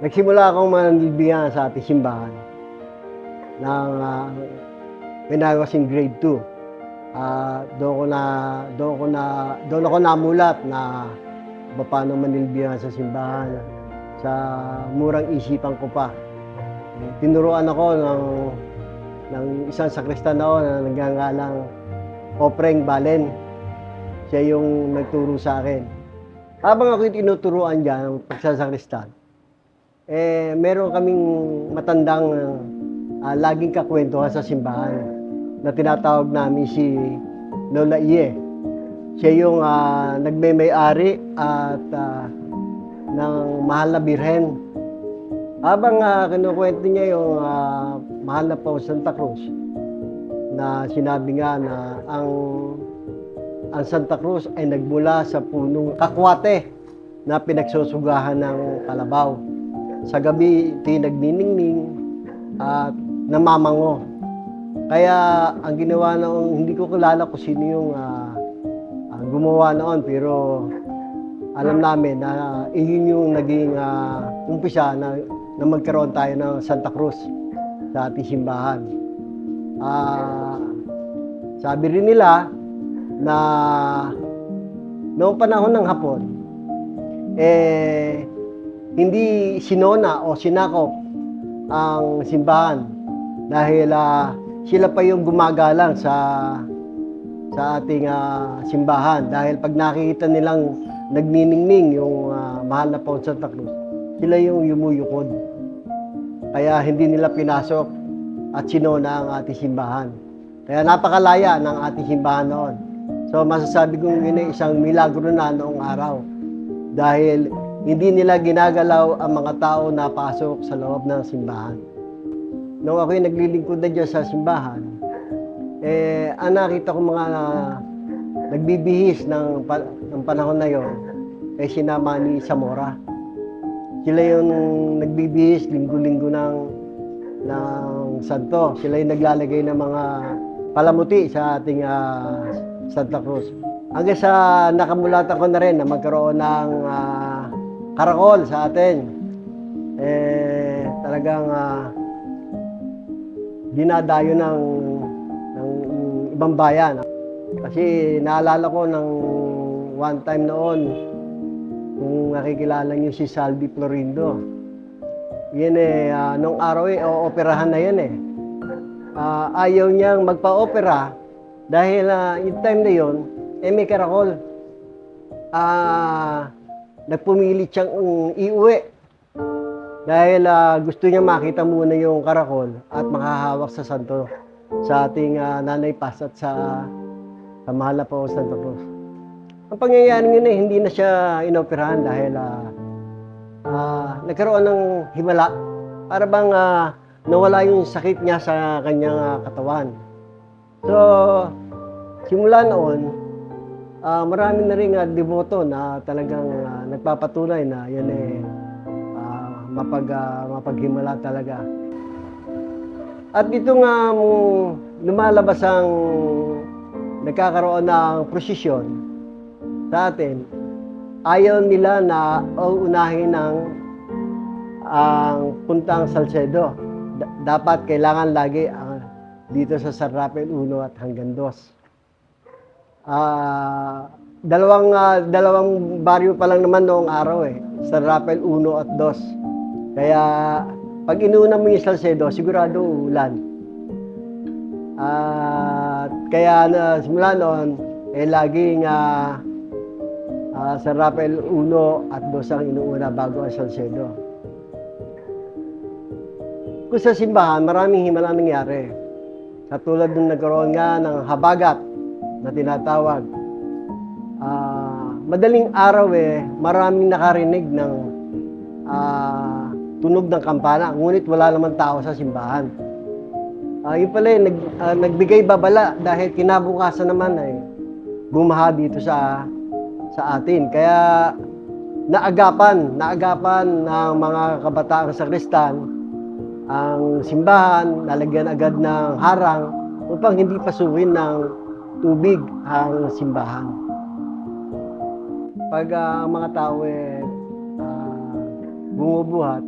Nagsimula akong manlilbihan sa ating simbahan ng when I was in grade 2. Doon ako namulat na paano manlilbihan sa simbahan. Sa murang isipan ko pa. Tinuruan ako ng isang sakristan noon na nagngangalang Opreng Balen. Siya yung nagturo sa akin. Habang ako'y tinuturuan dyan ng pagsasakristan, meron kaming matandang laging kakwentuhan sa simbahan na tinatawag namin si Lola Iye. Siya yung nagmay-ari at ng mahal na birhen. Habang kinukwento niya yung mahal na po Santa Cruz, na sinabi nga na ang Santa Cruz ay nagmula sa punong kakwate na pinagsusugahan ng kalabaw. Sa gabi, ito'y nagniningning at namamango. Kaya ang ginawa noon, hindi ko kilala kung sino yung gumawa noon, pero alam namin na iyon yung naging umpisa na magkaroon tayo ng Santa Cruz sa ating simbahan. Sabi rin nila na noong panahon ng Hapon, hindi sinona o sinakop ang simbahan dahil sila pa yung gumagalang sa ating simbahan. Dahil pag nakikita nilang nagniningning yung mahal na Paon Santa Cruz, sila yung yumuyukod. Kaya hindi nila pinasok at sinona ang ating simbahan. Kaya napakalaya ng ating simbahan noon. So masasabi kong yun ay isang milagro na noong araw. Dahil hindi nila ginagalaw ang mga tao na pasok sa loob ng simbahan. Nung ako'y naglilingkod na dyan sa simbahan, ang nakita ko mga nagbibihis ng panahon na yon, sinama ni Zamora. Sila yung nagbibihis linggo-linggo ng santo. Sila yung naglalagay ng mga palamuti sa ating Santa Cruz. Hanggang sa nakamulatan ko na rin na magkaroon ng karakol sa atin. Talagang dinadayo ng ibang bayan. Kasi naalala ko ng one time noon, kung nakikilala niyo si Salvi Florindo. Yan nung araw ooperahan na yan ayaw niyang magpa-opera dahil yung time na yon, may karakol. Nagpumilit siyang iuwi dahil gusto niya makita muna yung karakol at makahawak sa santo, sa ating Nanay Paz at sa mahal na po Santa Cruz. Ang pangyayari ngayon hindi na siya inoperahan dahil nagkaroon ng himala. Para bang nawala yung sakit niya sa kanyang katawan. So, simula noon, marami na rin deboto na talagang nagpapatunay na yan mapaghimala talaga. At dito nga lumalabas ang nagkakaroon ng prosesyon sa atin, ayaw nila na unahin ang puntang Salcedo. Dapat kailangan lagi dito sa San Rafael 1 at hanggang 2. Dalawang baryo pa lang naman noong araw San Rafael 1 at 2. Kaya pag inuuna mo yung Salcedo, sigurado ulan. Kaya simula noon, laging San Rafael 1 at 2 ang inuuna bago ang Salcedo. Kung sa simbahan, maraming himala nangyari. Katulad nung nagkaroon nga ng habagat na tinatawag. Madaling araw maraming nakarinig ng tunog ng kampana, ngunit wala naman tao sa simbahan. Yun pala nagbigay babala dahil kinabukasan naman bumaha dito sa atin. Kaya naagapan ng mga kabataang sakristan ang simbahan, nalagyan agad ng harang upang hindi pasukin ng tubig ang simbahan. Pag ang mga tao bumubuhat,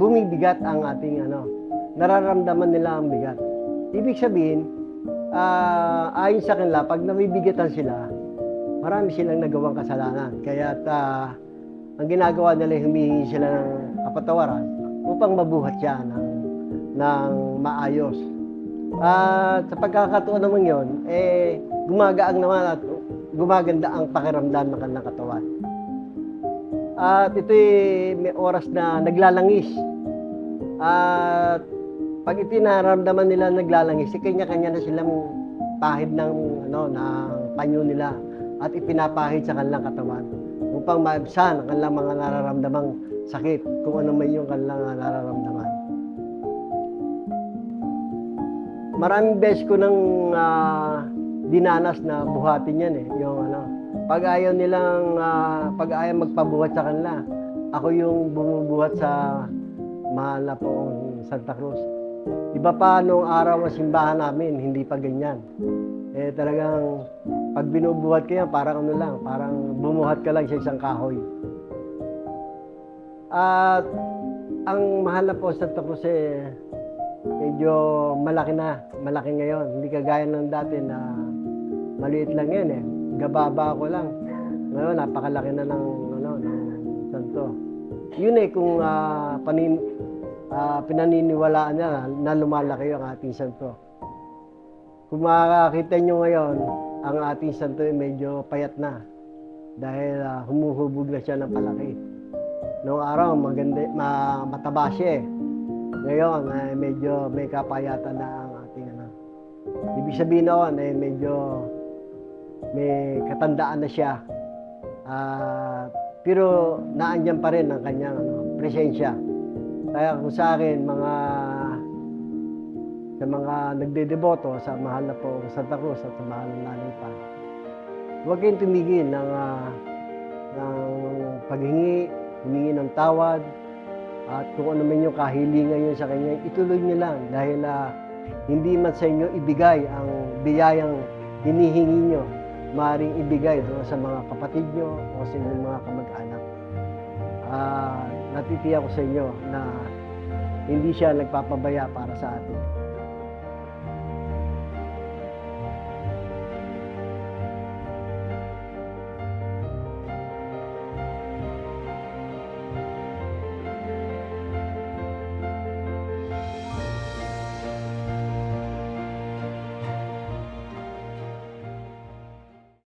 bumibigat ang ating nararamdaman nila ang bigat. Ibig sabihin, ayon sa kanila, pag nabibigatan sila, marami silang nagawang kasalanan. Kaya ang ginagawa nila, humihingi sila ng kapatawaran upang mabuhat siya ng maayos. At sa pagkakataon naman yun, gumagaang naman at gumaganda ang pakiramdam ng kanilang katawan. At ito'y may oras na naglalangis. At pag itinaramdaman nila naglalangis, kanya-kanya na silang pahid ng panyo nila at ipinapahid sa kanilang katawan upang maibsan ang kanilang mga nararamdamang sakit, kung ano man yung kanilang nararamdaman. Maraming beses ko nang dinanas na buhatin yan pag ayaw magpabuhat sa kanila, ako yung bumubuhat sa mahal na poong Santa Cruz. Iba pa nung araw ng simbahan namin, hindi pa ganyan. Talagang pag binubuhat ko yan, parang parang bumuhat ka lang sa isang kahoy. At ang mahal na poong Santa Cruz medyo malaki ngayon. Hindi kagaya ng dati na maliit lang yan gababa ko lang. Ngayon, napakalaki na ng santo. Yun kung pinaniniwalaan niya na lumalaki ang ating santo. Kung makakita nyo ngayon, ang ating santo medyo payat na dahil humuhubog na siya ng palaki. Noong araw, mataba siya Ngayon, medyo may kapayatan na ang ating Ibig sabihin noon, medyo may katandaan na siya. Pero naandyan pa rin ang kanyang presensya. Kaya kung sa akin, sa mga nagdedeboto sa mahal na po Santa Cruz at sa mahal ng Nanay Pa, huwag kayong tumigil ng humingi ng tawad, at kung ano man yung kahilingan yun sa kanya, ituloy niyo lang dahil hindi man sa inyo ibigay ang biyayang hinihingi nyo, maaaring ibigay doon sa mga kapatid nyo o sa inyong mga kamag-anak. Natitiyak ko sa inyo na hindi siya nagpapabaya para sa atin.